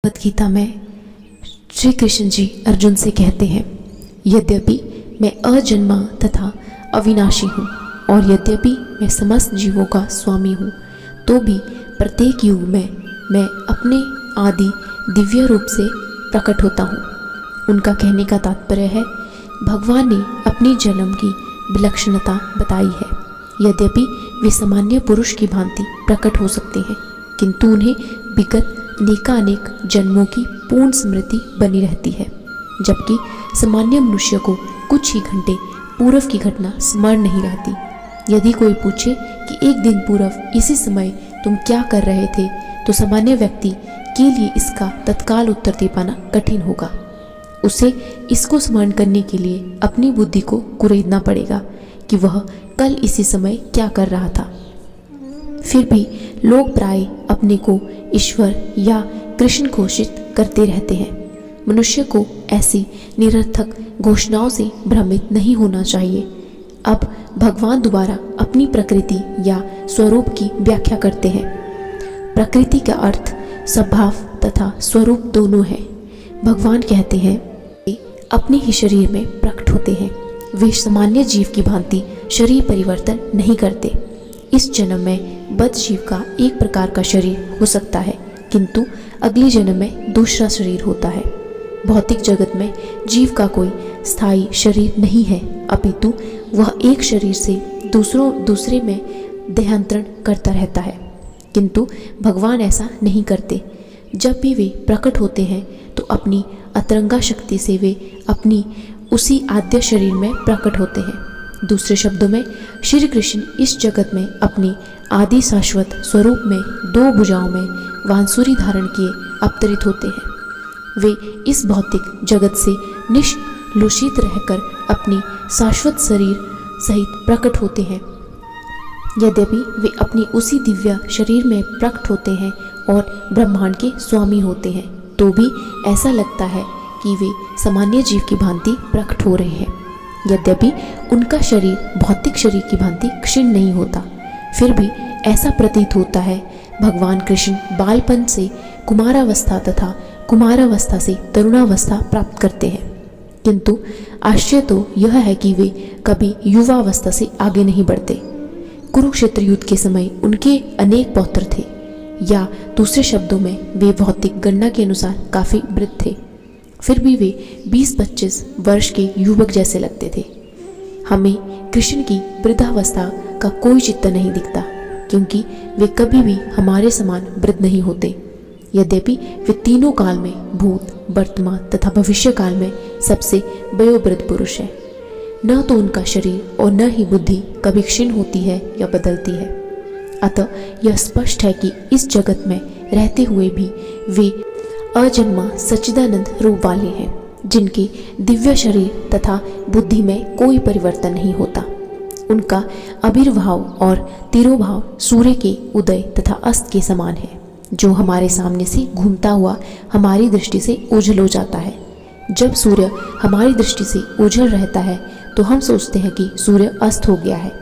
भगवद गीता में श्री कृष्ण जी अर्जुन से कहते हैं, यद्यपि मैं अजन्मा तथा अविनाशी हूँ और यद्यपि मैं समस्त जीवों का स्वामी हूँ, तो भी प्रत्येक युग में मैं अपने आदि दिव्य रूप से प्रकट होता हूँ। उनका कहने का तात्पर्य है, भगवान ने अपनी जन्म की विलक्षणता बताई है। यद्यपि वे सामान्य पुरुष की भांति प्रकट हो सकते हैं, किंतु उन्हें विगत अनेकानेक जन्मों की पूर्ण स्मृति बनी रहती है, जबकि सामान्य मनुष्य को कुछ ही घंटे पूर्व की घटना स्मरण नहीं रहती। यदि कोई पूछे कि एक दिन पूर्व इसी समय तुम क्या कर रहे थे, तो सामान्य व्यक्ति के लिए इसका तत्काल उत्तर दे पाना कठिन होगा। उसे इसको स्मरण करने के लिए अपनी बुद्धि को कुरेदना पड़ेगा कि वह कल इसी समय क्या कर रहा था। फिर भी लोग प्राय अपने को ईश्वर या कृष्ण घोषित करते रहते हैं। मनुष्य को ऐसी निरर्थक घोषणाओं से भ्रमित नहीं होना चाहिए। अब भगवान दोबारा अपनी प्रकृति या स्वरूप की व्याख्या करते हैं। प्रकृति का अर्थ स्वभाव तथा स्वरूप दोनों है। भगवान कहते हैं, वे अपने ही शरीर में प्रकट होते हैं। वे सामान्य जीव की भांति शरीर परिवर्तन नहीं करते। इस जन्म में बद्ध जीव का एक प्रकार का शरीर हो सकता है, किंतु अगले जन्म में दूसरा शरीर होता है। भौतिक जगत में जीव का कोई स्थायी शरीर नहीं है, अपितु वह एक शरीर से दूसरे में देहांतरण करता रहता है। किंतु भगवान ऐसा नहीं करते। जब भी वे प्रकट होते हैं तो अपनी अतरंगा शक्ति से वे अपनी उसी आद्य शरीर में प्रकट होते हैं। दूसरे शब्दों में, श्री कृष्ण इस जगत में अपने आदि शाश्वत स्वरूप में दो भुजाओं में वांसुरी धारण किए अवतरित होते हैं। वे इस भौतिक जगत से निष्लुषित रहकर अपनी शाश्वत शरीर सहित प्रकट होते हैं। यद्यपि वे अपनी उसी दिव्य शरीर में प्रकट होते हैं और ब्रह्मांड के स्वामी होते हैं, तो भी ऐसा लगता है कि वे सामान्य जीव की भांति प्रकट हो रहे हैं। यद्यपि उनका शरीर भौतिक शरीर की भांति क्षीण नहीं होता, फिर भी ऐसा प्रतीत होता है भगवान कृष्ण बालपन से कुमारावस्था तथा कुमारावस्था से तरुणावस्था प्राप्त करते हैं। किंतु आश्चर्य तो यह है कि वे कभी युवावस्था से आगे नहीं बढ़ते। कुरुक्षेत्र युद्ध के समय उनके अनेक पौत्र थे, या दूसरे शब्दों में वे भौतिक गणना के अनुसार काफी वृद्ध थे। फिर भी वे 20-25 वर्ष के युवक जैसे लगते थे। हमें कृष्ण की वृद्धावस्था का कोई चित्र नहीं दिखता, क्योंकि वे कभी भी हमारे समान वृद्ध नहीं होते। यद्यपि वे तीनों काल में, भूत, वर्तमान तथा भविष्य काल में सबसे वयोवृद्ध पुरुष है। न तो उनका शरीर और न ही बुद्धि कभी क्षीण होती है या बदलती है। अतः यह स्पष्ट है कि इस जगत में रहते हुए भी वे अजन्मा सच्चिदानंद रूप वाले हैं, जिनके दिव्य शरीर तथा बुद्धि में कोई परिवर्तन नहीं होता। उनका आविर्भाव और तिरोभाव सूर्य के उदय तथा अस्त के समान है, जो हमारे सामने से घूमता हुआ हमारी दृष्टि से ओझल हो जाता है। जब सूर्य हमारी दृष्टि से ओझल रहता है तो हम सोचते हैं कि सूर्य अस्त हो गया है,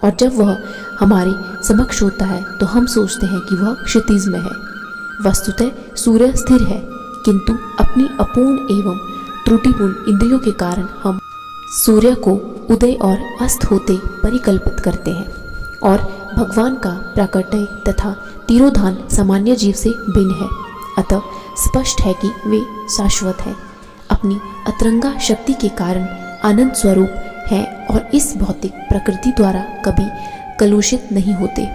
और जब वह हमारे समक्ष होता है तो हम सोचते हैं कि वह क्षितिज में है। वस्तुतः सूर्य स्थिर है, किंतु अपनी अपूर्ण एवं त्रुटिपूर्ण इंद्रियों के कारण हम सूर्य को उदय और अस्त होते परिकल्पित करते हैं। और भगवान का प्राकट्य तथा तिरोधान सामान्य जीव से भिन्न है। अतः स्पष्ट है कि वे शाश्वत है, अपनी अतरंगा शक्ति के कारण आनंद स्वरूप है और इस भौतिक प्रकृति द्वारा कभी कलुषित नहीं होते।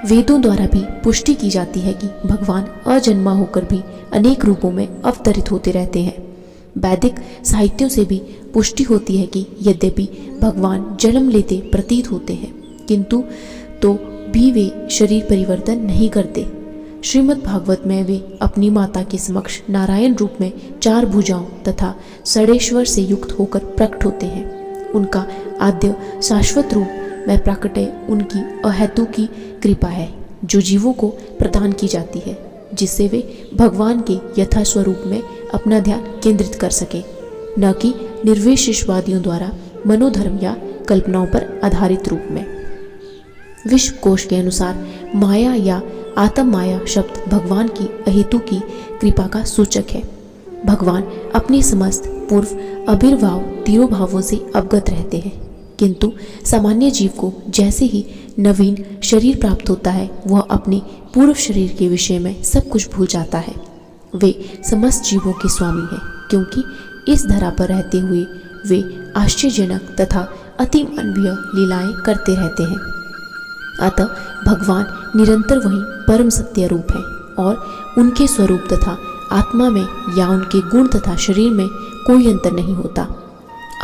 वेदों द्वारा भी पुष्टि की जाती है कि भगवान अजन्मा होकर भी अनेक रूपों में अवतरित होते रहते हैं। वैदिक साहित्यों से भी पुष्टि होती है कि यद्यपि भगवान जन्म लेते प्रतीत होते हैं, किंतु तो भी वे शरीर परिवर्तन नहीं करते। श्रीमद् भागवत में वे अपनी माता के समक्ष नारायण रूप में 4 भुजाओं तथा षडेश्वर से युक्त होकर प्रकट होते हैं। उनका आद्य शाश्वत रूप में प्रकटे उनकी अहेतु की कृपा है, जो जीवों को प्रदान की जाती है, जिससे वे भगवान के यथा स्वरूप में अपना ध्यान केंद्रित कर सके, न कि निर्विशेषवादियों द्वारा मनोधर्म या कल्पनाओं पर आधारित रूप में। विश्व कोश के अनुसार माया या आत्म माया शब्द भगवान की अहेतु की कृपा का सूचक है। भगवान अपने समस्त पूर्व आविर्भाव तिरोभावों से अवगत रहते हैं, किंतु सामान्य जीव को जैसे ही नवीन शरीर प्राप्त होता है वह अपने पूर्व शरीर के विषय में सब कुछ भूल जाता है। वे समस्त जीवों के स्वामी हैं, क्योंकि इस धरा पर रहते हुए वे आश्चर्यजनक तथा अति मानवीय लीलाएं करते रहते हैं। अतः भगवान निरंतर वही परम सत्य रूप है और उनके स्वरूप तथा आत्मा में या उनके गुण तथा शरीर में कोई अंतर नहीं होता।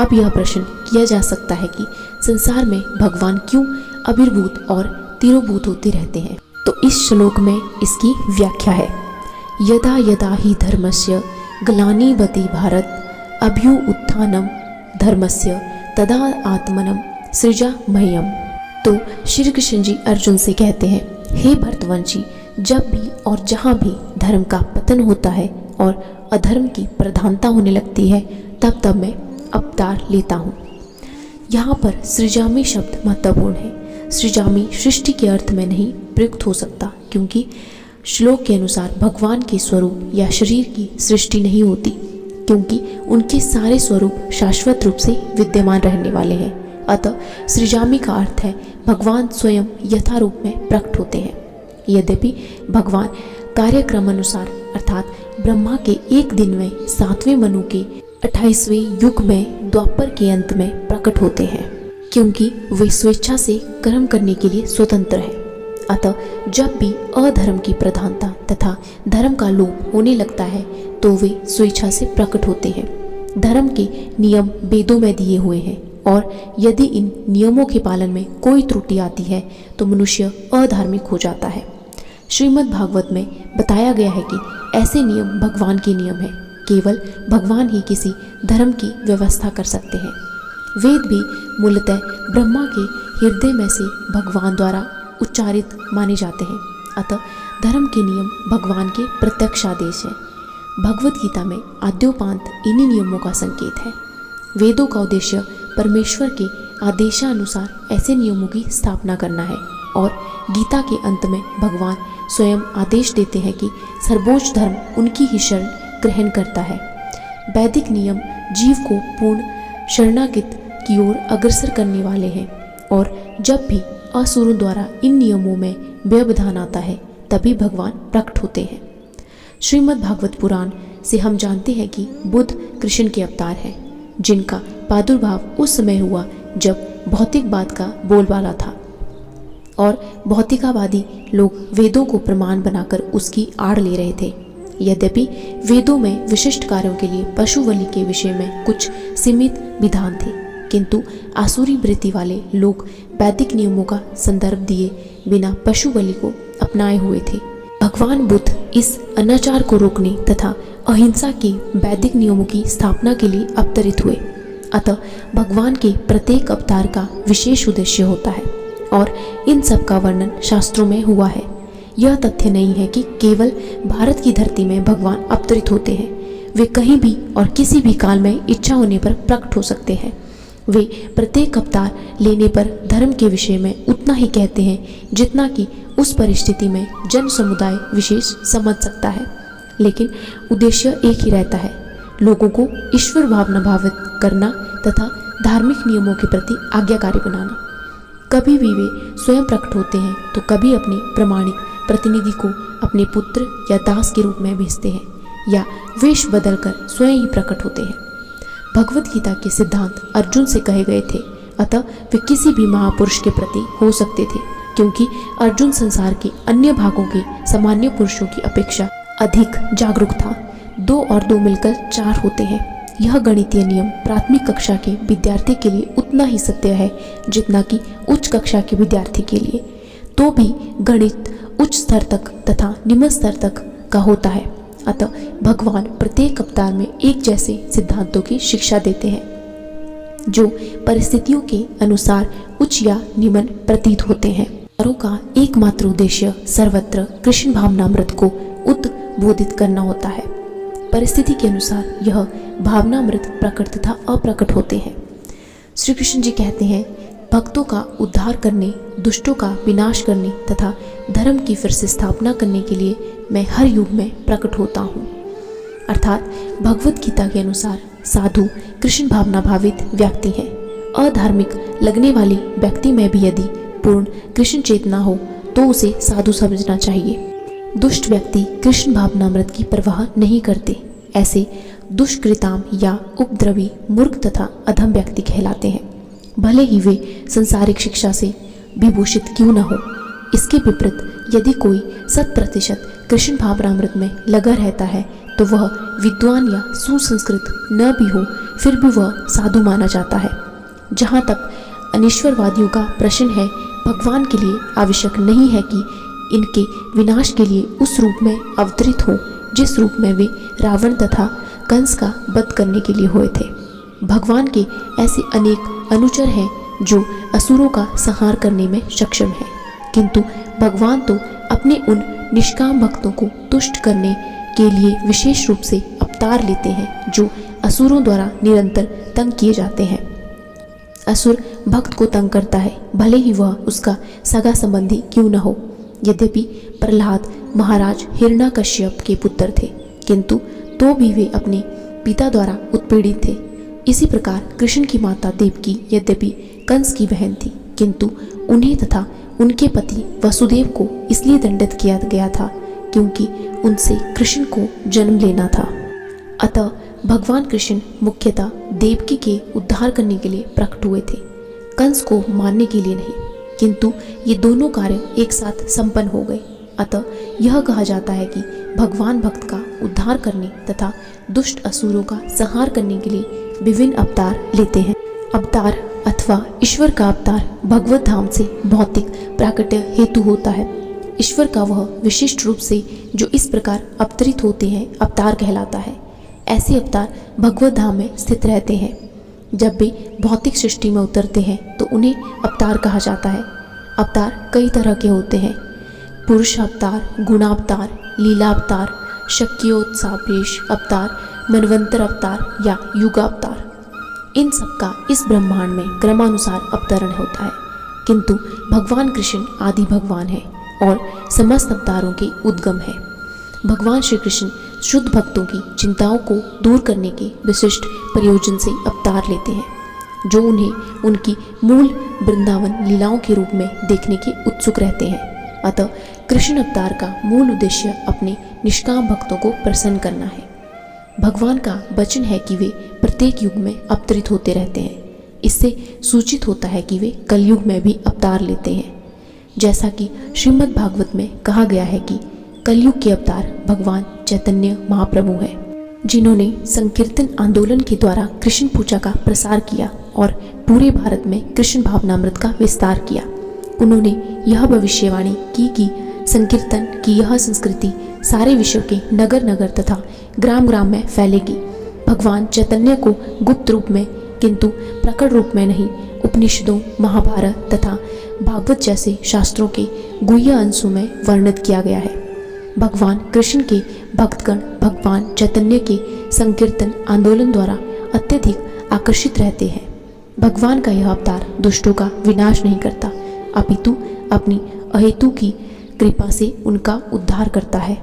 अब यह प्रश्न किया जा सकता है कि संसार में भगवान क्यों आविर्भूत और तिरोभूत होते रहते हैं। तो इस श्लोक में इसकी व्याख्या है, यदा यदा ही धर्मस्य ग्लानिर्भवति भारत अभ्युत्थानं धर्मस्य तदा आत्मनं सृजाम्यहम्। तो श्री कृष्ण जी अर्जुन से कहते हैं, हे भरतवंशी, जब भी और जहाँ भी धर्म का पतन होता है और अधर्म की प्रधानता होने लगती है तब मैं अवतार लेता हूँ। यहाँ पर सृजामि शब्द महत्वपूर्ण है। सृजामि सृष्टि के अर्थ में नहीं प्रयुक्त हो सकता, क्योंकि श्लोक के अनुसार भगवान के स्वरूप या शरीर की सृष्टि नहीं होती, क्योंकि उनके सारे स्वरूप शाश्वत रूप से विद्यमान रहने वाले हैं। अतः सृजामि का अर्थ है भगवान स्वयं यथारूप में प्रकट होते हैं। यद्यपि भगवान कार्यक्रम अनुसार अर्थात ब्रह्मा के एक दिन में 7वें मनु के 28वें युग में द्वापर के अंत में प्रकट होते हैं, क्योंकि वे स्वेच्छा से कर्म करने के लिए स्वतंत्र हैं। अतः जब भी अधर्म की प्रधानता तथा धर्म का लोप होने लगता है तो वे स्वेच्छा से प्रकट होते हैं। धर्म के नियम वेदों में दिए हुए हैं और यदि इन नियमों के पालन में कोई त्रुटि आती है तो मनुष्य अधार्मिक हो जाता है। श्रीमद् भागवत में बताया गया है कि ऐसे नियम भगवान के नियम हैं। केवल भगवान ही किसी धर्म की व्यवस्था कर सकते हैं। वेद भी मूलतः ब्रह्मा के हृदय में से भगवान द्वारा उच्चारित माने जाते हैं। अतः धर्म के नियम भगवान के प्रत्यक्ष आदेश है। भगवत गीता में आद्योपांत इन्हीं नियमों का संकेत है। वेदों का उद्देश्य परमेश्वर के आदेशानुसार ऐसे नियमों की स्थापना करना है और गीता के अंत में भगवान स्वयं आदेश देते हैं कि सर्वोच्च धर्म उनकी ही शरण ग्रहण करता है। वैदिक नियम जीव को पूर्ण शरणागत की ओर अग्रसर करने वाले हैं और जब भी असुरों द्वारा इन नियमों में व्यवधान आता है तभी भगवान प्रकट होते हैं। श्रीमद् भागवत पुराण से हम जानते हैं कि बुद्ध कृष्ण के अवतार हैं, जिनका प्रादुर्भाव उस समय हुआ जब भौतिकवाद का बोलबाला था और भौतिकवादी लोग वेदों को प्रमाण बनाकर उसकी आड़ ले रहे थे। यद्यपि वेदों में विशिष्ट कार्यों के लिए पशु बलि के विषय में कुछ सीमित विधान थे, किंतु आसुरी वृत्ति वाले लोग वैदिक नियमों का संदर्भ दिए बिना पशु बलि को अपनाए हुए थे। भगवान बुद्ध इस अनाचार को रोकने तथा अहिंसा के वैदिक नियमों की स्थापना के लिए अवतरित हुए। अतः भगवान के प्रत्येक अवतार का विशेष उद्देश्य होता है और इन सब का वर्णन शास्त्रों में हुआ है। यह तथ्य नहीं है कि केवल भारत की धरती में भगवान अवतरित होते हैं। वे कहीं भी और किसी भी काल में इच्छा होने पर प्रकट हो सकते हैं। वे प्रत्येक अवतार लेने पर धर्म के विषय में उतना ही कहते हैं जितना कि उस परिस्थिति में जन समुदाय विशेष समझ सकता है, लेकिन उद्देश्य एक ही रहता है, लोगों को ईश्वर भावना भावित करना तथा धार्मिक नियमों के प्रति आज्ञाकारी बनाना। कभी भी वे स्वयं प्रकट होते हैं तो कभी अपने प्रमाणिक प्रतिनिधि को अपने पुत्र या दास के रूप में भेजते हैं या वेश बदलकर स्वयं ही प्रकट होते हैं। भगवत गीता के सिद्धांत अर्जुन से कहे गए थे, अतः वे किसी भी महापुरुष के प्रति हो सकते थे, क्योंकि अर्जुन संसार के अन्य भागों के सामान्य पुरुषों की अपेक्षा अधिक जागरूक था। 2 और 2 मिलकर 4 होते हैं। यह गणितीय नियम प्राथमिक कक्षा के विद्यार्थी के लिए उतना ही सत्य है जितना कि उच्च कक्षा के विद्यार्थी के लिए। तो भी गणित उच्च स्तर तक तथा निम्न स्तर तक का होता है। अतः भगवान प्रत्येक अवतार में एक जैसे सिद्धांतों की शिक्षा देते हैं जो परिस्थितियों के अनुसार उच्च या निम्न प्रतीत होते हैं। अवतारों का एकमात्र उद्देश्य सर्वत्र कृष्ण भावनामृत को उद्बोधित करना होता है। परिस्थिति के अनुसार यह भावनामृत प्रकट तथा अप्रकट होते हैं। श्री कृष्ण जी कहते हैं, भक्तों का उद्धार करने, दुष्टों का विनाश करने तथा धर्म की फिर से स्थापना करने के लिए मैं हर युग में प्रकट होता हूँ। अर्थात भगवत गीता के अनुसार साधु कृष्ण भावना भावित व्यक्ति है। अधार्मिक लगने वाली व्यक्ति में भी यदि पूर्ण कृष्ण चेतना हो तो उसे साधु समझना चाहिए। दुष्ट व्यक्ति कृष्ण भावनामृत की परवाह नहीं करते। ऐसे दुष्कृताम या उपद्रवी, मूर्ख तथा अधम व्यक्ति कहलाते हैं, भले ही वे संसारिक शिक्षा से विभूषित क्यों न हो। इसके विपरीत यदि कोई 100% कृष्ण भावनामृत में लगा रहता है तो वह विद्वान या सुसंस्कृत न भी हो फिर भी वह साधु माना जाता है। जहाँ तक अनिश्वरवादियों का प्रश्न है, भगवान के लिए आवश्यक नहीं है कि इनके विनाश के लिए उस रूप में अवतरित हो जिस रूप में वे रावण तथा कंस का वध करने के लिए हुए थे। भगवान के ऐसे अनेक अनुचर हैं जो असुरों का संहार करने में सक्षम हैं, किंतु भगवान तो अपने उन निष्काम भक्तों को तुष्ट करने के लिए विशेष रूप से अवतार लेते हैं जो असुरों द्वारा निरंतर तंग किए जाते हैं। असुर भक्त को तंग करता है, भले ही वह उसका सगा संबंधी क्यों न हो। यद्यपि प्रहलाद महाराज हिरण्यकश्यप के पुत्र थे, किंतु तो भी वे अपने पिता द्वारा उत्पीड़ित थे। इसी प्रकार कृष्ण की माता देवकी यद्यपि कंस की बहन थी, किंतु उन्हें तथा उनके पति वसुदेव को इसलिए दंडित किया गया था क्योंकि उनसे कृष्ण को जन्म लेना था। अतः भगवान कृष्ण मुख्यतः देवकी के उद्धार करने के लिए प्रकट हुए थे, कंस को मारने के लिए नहीं। किंतु ये दोनों कार्य एक साथ संपन्न हो गए। अतः यह कहा जाता है कि भगवान भक्त का उद्धार करने तथा दुष्ट असुरों का संहार करने के लिए विभिन्न अवतार लेते हैं। अवतार अथवा ईश्वर का अवतार भगवत धाम से भौतिक प्राकट्य हेतु होता है। ईश्वर का वह विशिष्ट रूप से जो इस प्रकार अवतरित होते हैं अवतार कहलाता है। ऐसे अवतार भगवत धाम में स्थित रहते हैं। जब वे भौतिक सृष्टि में उतरते हैं तो उन्हें अवतार कहा जाता है। अवतार कई तरह के होते हैं, पुरुष अवतार, गुणावतार, लीलावतार, शक्योत्सापेश अवतार, मनवंतर अवतार या युगावतार। इन सब का इस ब्रह्मांड में क्रमानुसार अवतरण होता है, किंतु भगवान कृष्ण आदि भगवान है और समस्त अवतारों के उद्गम है। भगवान श्री कृष्ण शुद्ध भक्तों की चिंताओं को दूर करने के विशिष्ट प्रयोजन से अवतार लेते हैं, जो उन्हें उनकी मूल वृंदावन लीलाओं के रूप में देखने के उत्सुक रहते हैं। अतः कृष्ण अवतार का मूल उद्देश्य अपने निष्काम भक्तों को प्रसन्न करना है। भगवान का वचन है कि वे प्रत्येक युग में अवतरित होते रहते हैं। इससे सूचित होता है कि वे कलयुग में भी अवतार लेते हैं। जैसा कि श्रीमद् भागवत में कहा गया है कि कलयुग के अवतार भगवान चैतन्य महाप्रभु हैं, जिन्होंने संकीर्तन आंदोलन के द्वारा कृष्ण पूजा का प्रसार किया और पूरे भारत में कृष्ण भावनामृत का विस्तार किया। उन्होंने यह भविष्यवाणी की कि संकीर्तन की यह संस्कृति सारे विश्व के नगर नगर तथा ग्राम ग्राम में फैलेगी। भगवान चैतन्य को गुप्त रूप में किंतु प्रकट रूप में नहीं, उपनिषदों, महाभारत तथा भागवत जैसे शास्त्रों के गुह्य अंशों में वर्णित किया गया है। भगवान कृष्ण के भक्तगण भगवान चैतन्य के संकीर्तन आंदोलन द्वारा अत्यधिक आकर्षित रहते हैं। भगवान का यह अवतार दुष्टों का विनाश नहीं करता, अपितु अपनी अहेतु की कृपा से उनका उद्धार करता है।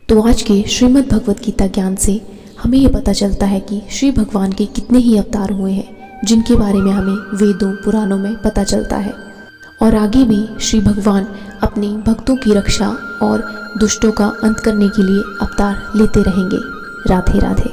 तो आज के श्रीमद् भगवत गीता ज्ञान से हमें यह पता चलता है कि श्री भगवान के कितने ही अवतार हुए हैं, जिनके बारे में हमें वेदों पुराणों में पता चलता है। और आगे भी श्री भगवान अपने भक्तों की रक्षा और दुष्टों का अंत करने के लिए अवतार लेते रहेंगे। राधे राधे।